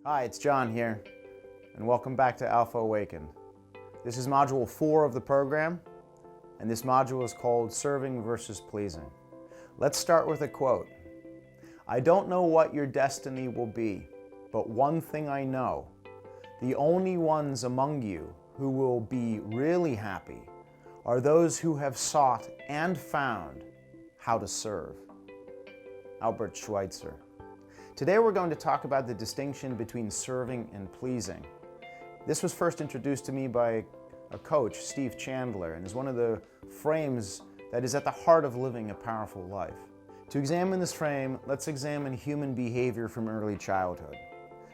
Hi, it's John here, and welcome back to Alpha Awakened. This is Module 4 of the program, and this module is called Serving versus Pleasing. Let's start with a quote. "I don't know what your destiny will be, but one thing I know, the only ones among you who will be really happy are those who have sought and found how to serve." Albert Schweitzer. Today we're going to talk about the distinction between serving and pleasing. This was first introduced to me by a coach, Steve Chandler, and is one of the frames that is at the heart of living a powerful life. To examine this frame, let's examine human behavior from early childhood.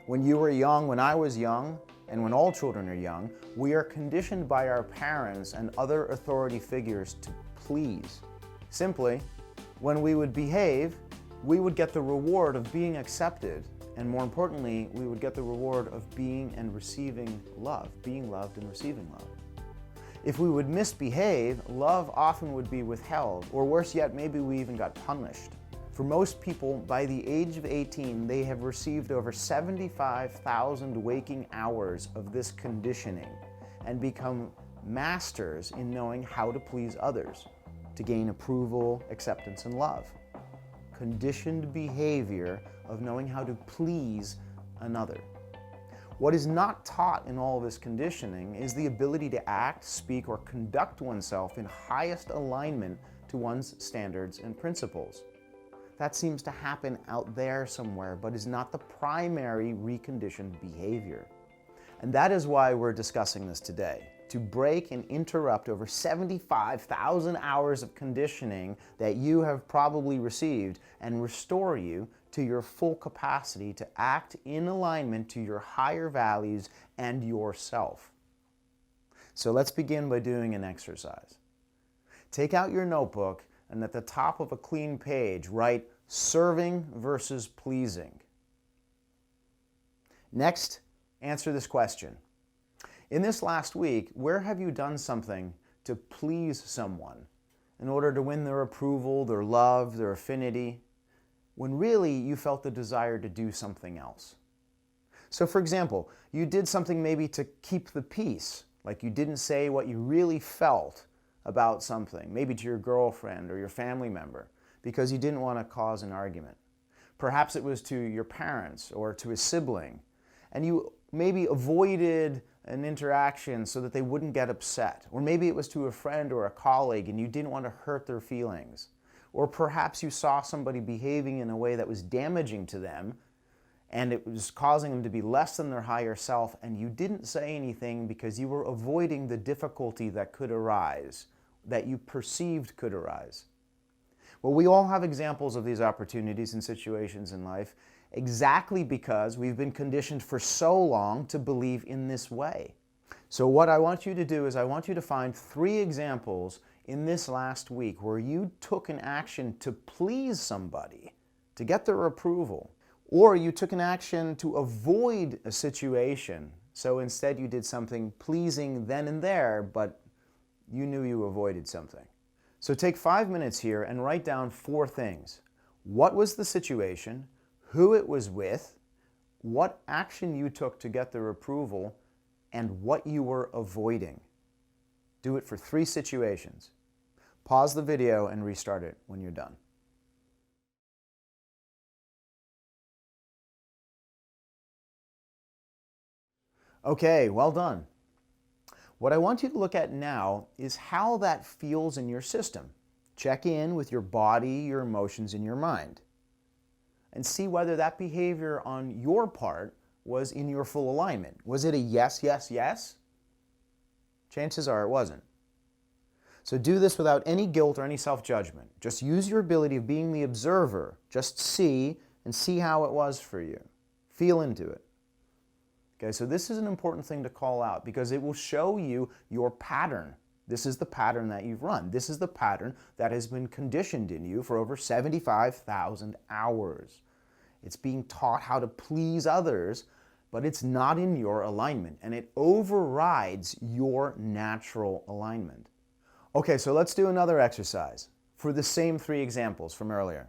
When you were young, when I was young, and when all children are young, we are conditioned by our parents and other authority figures to please. Simply, when we would behave, we would get the reward of being accepted, and more importantly, we would get the reward of being and receiving love, being loved and receiving love. If we would misbehave, love often would be withheld, or worse yet, maybe we even got punished. For most people, by the age of 18, they have received over 75,000 waking hours of this conditioning and become masters in knowing how to please others, to gain approval, acceptance, and love. Conditioned behavior of knowing how to please another. What is not taught in all of this conditioning is the ability to act, speak, or conduct oneself in highest alignment to one's standards and principles. That seems to happen out there somewhere, but is not the primary reconditioned behavior. And that is why we're discussing this today, to break and interrupt over 75,000 hours of conditioning that you have probably received and restore you to your full capacity to act in alignment to your higher values and yourself. So let's begin by doing an exercise. Take out your notebook and at the top of a clean page, write serving versus pleasing. Next, answer this question. In this last week, where have you done something to please someone in order to win their approval, their love, their affinity, when really you felt the desire to do something else? So for example, you did something maybe to keep the peace, like you didn't say what you really felt about something, maybe to your girlfriend or your family member, because you didn't want to cause an argument. Perhaps it was to your parents or to a sibling, and you maybe avoided an interaction so that they wouldn't get upset. Or maybe it was to a friend or a colleague and you didn't want to hurt their feelings. Or perhaps you saw somebody behaving in a way that was damaging to them and it was causing them to be less than their higher self, and you didn't say anything because you were avoiding the difficulty that could arise, that you perceived could arise. Well, we all have examples of these opportunities and situations in life, exactly because we've been conditioned for so long to believe in this way. So what I want you to do is I want you to find 3 examples in this last week where you took an action to please somebody, to get their approval, or you took an action to avoid a situation. So instead you did something pleasing then and there, but you knew you avoided something. So take 5 minutes here and write down 4 things. What was the situation? Who it was with, what action you took to get their approval, and what you were avoiding. Do it for 3 situations. Pause the video and restart it when you're done. Okay, well done. What I want you to look at now is how that feels in your system. Check in with your body, your emotions, and your mind, and see whether that behavior on your part was in your full alignment. Was it a yes, yes, yes? Chances are it wasn't. So do this without any guilt or any self-judgment. Just use your ability of being the observer. Just see and see how it was for you. Feel into it. Okay, so this is an important thing to call out because it will show you your pattern. This is the pattern that you've run. This is the pattern that has been conditioned in you for over 75,000 hours. It's being taught how to please others, but it's not in your alignment, and it overrides your natural alignment. Okay, so let's do another exercise for the same 3 examples from earlier.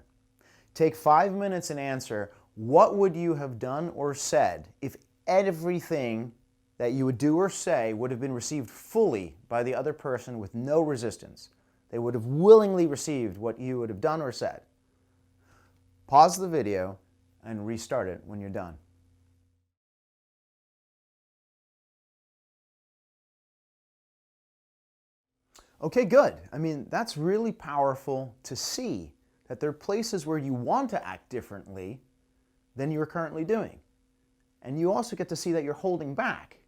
Take 5 minutes and answer, What would you have done or said if everything that you would do or say would have been received fully by the other person with no resistance? They would have willingly received what you would have done or said. Pause the video and restart it when you're done. Okay, good. I mean, that's really powerful to see that there are places where you want to act differently than you're currently doing. And you also get to see that you're holding back.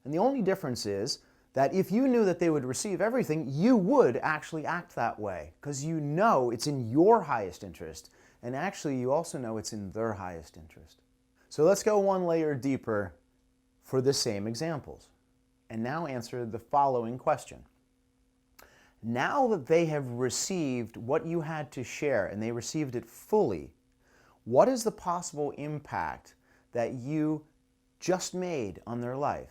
And the only difference is that if you knew that they would receive everything, you would actually act that way because you know it's in your highest interest. And actually, you also know it's in their highest interest. So let's go one layer deeper for the same examples. And now answer the following question. Now that they have received what you had to share and they received it fully, what is the possible impact that you just made on their life?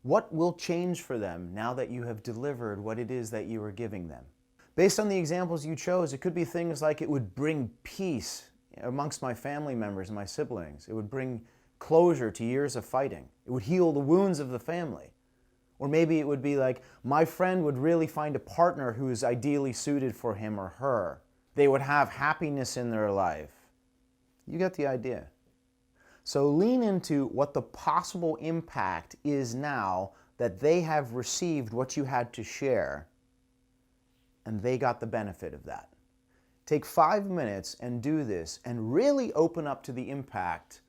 What will change for them now that you have delivered what it is that you are giving them? Based on the examples you chose, it could be things like it would bring peace amongst my family members and my siblings. It would bring closure to years of fighting. It would heal the wounds of the family. Or maybe it would be like, my friend would really find a partner who is ideally suited for him or her. They would have happiness in their life. You get the idea. So lean into what the possible impact is now that they have received what you had to share and they got the benefit of that. Take 5 minutes and do this and really open up to the impact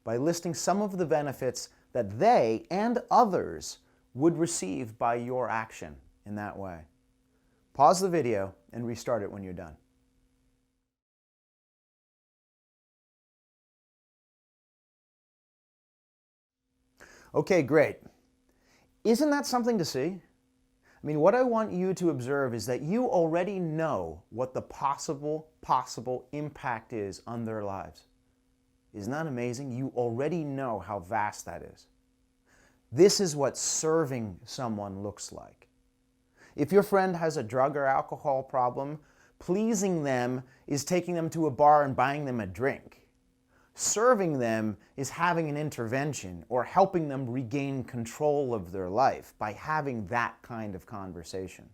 by listing some of the benefits that they and others would receive by your action in that way. Pause the video and restart it when you're done. Okay, great. Isn't that something to see? I mean, what I want you to observe is that you already know what the possible impact is on their lives. Isn't that amazing? You already know how vast that is. This is what serving someone looks like. If your friend has a drug or alcohol problem, pleasing them is taking them to a bar and buying them a drink. Serving them is having an intervention or helping them regain control of their life by having that kind of conversation.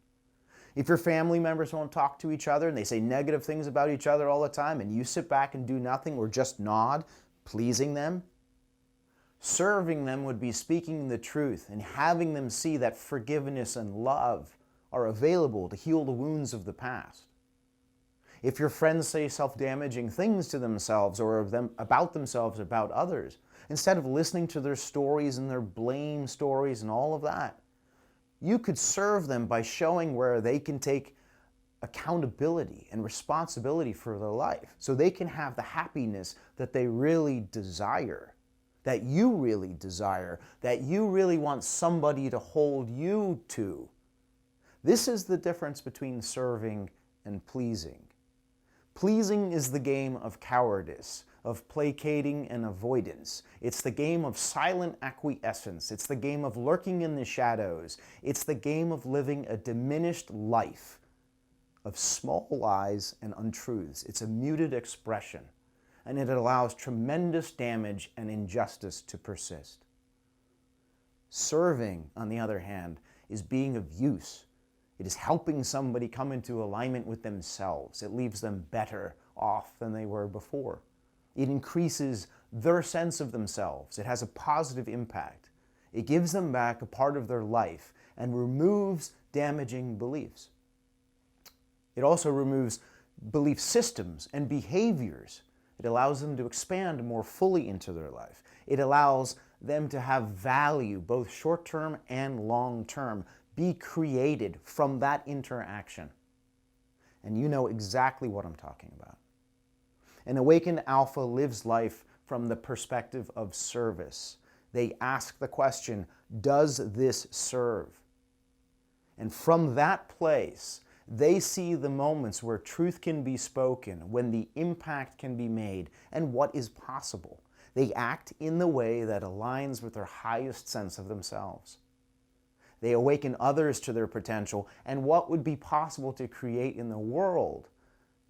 If your family members won't talk to each other and they say negative things about each other all the time and you sit back and do nothing or just nod, pleasing them, serving them would be speaking the truth and having them see that forgiveness and love are available to heal the wounds of the past. If your friends say self-damaging things to themselves or about themselves, about others, instead of listening to their stories and their blame stories and all of that, you could serve them by showing where they can take accountability and responsibility for their life so they can have the happiness that they really desire, that you really desire, that you really want somebody to hold you to. This is the difference between serving and pleasing. Pleasing is the game of cowardice, of placating and avoidance. It's the game of silent acquiescence. It's the game of lurking in the shadows. It's the game of living a diminished life of small lies and untruths. It's a muted expression, and it allows tremendous damage and injustice to persist. Serving, on the other hand, is being of use. It is helping somebody come into alignment with themselves. It leaves them better off than they were before. It increases their sense of themselves. It has a positive impact. It gives them back a part of their life and removes damaging beliefs. It also removes belief systems and behaviors. It allows them to expand more fully into their life. It allows them to have value, both short-term and long-term, be created from that interaction. And you know exactly what I'm talking about. An awakened alpha lives life from the perspective of service. They ask the question, does this serve? And from that place, they see the moments where truth can be spoken, when the impact can be made, and what is possible. They act in the way that aligns with their highest sense of themselves. They awaken others to their potential and what would be possible to create in the world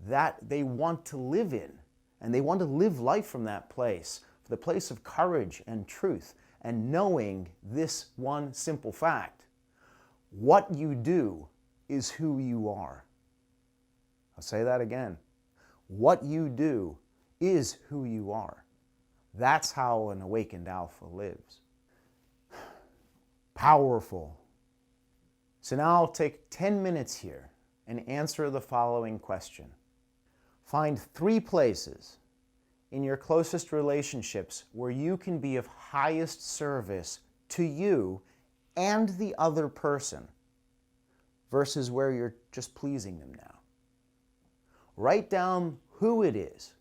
that they want to live in. And they want to live life from that place, the place of courage and truth, and knowing this one simple fact: what you do is who you are. I'll say that again. What you do is who you are. That's how an awakened alpha lives. Powerful. So now I'll take 10 minutes here and answer the following question. Find 3 places in your closest relationships where you can be of highest service to you and the other person versus where you're just pleasing them now. Write down who it is,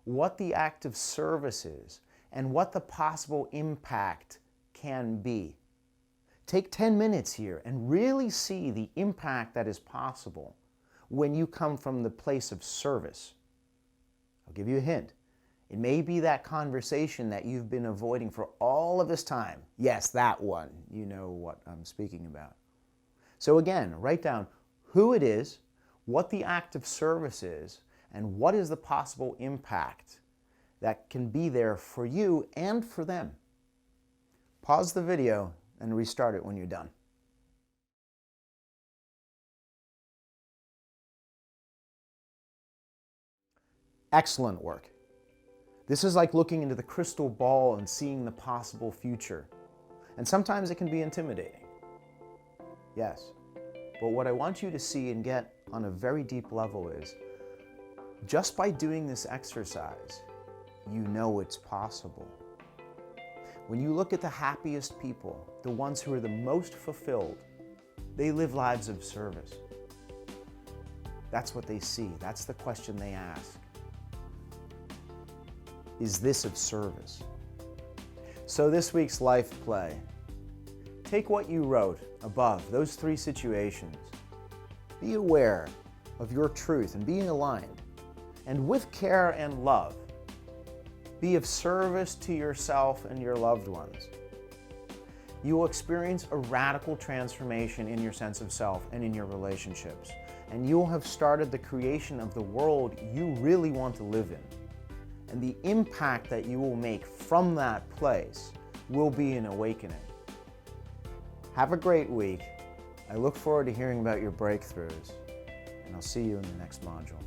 what the act of service is, and what the possible impact can be. Take 10 minutes here and really see the impact that is possible when you come from the place of service. I'll give you a hint. It may be that conversation that you've been avoiding for all of this time. Yes, that one. You know what I'm speaking about. So again, write down who it is, what the act of service is, and what is the possible impact that can be there for you and for them. Pause the video and restart it when you're done. Excellent work. This is like looking into the crystal ball and seeing the possible future. And sometimes it can be intimidating. Yes. But what I want you to see and get on a very deep level is, just by doing this exercise, you know it's possible. When you look at the happiest people, the ones who are the most fulfilled, they live lives of service. That's what they see. That's the question they ask. Is this of service? So this week's life play. Take what you wrote above, those 3 situations. Be aware of your truth and being aligned. And with care and love, be of service to yourself and your loved ones. You will experience a radical transformation in your sense of self and in your relationships. And you will have started the creation of the world you really want to live in. And the impact that you will make from that place will be an awakening. Have a great week. I look forward to hearing about your breakthroughs, and I'll see you in the next module.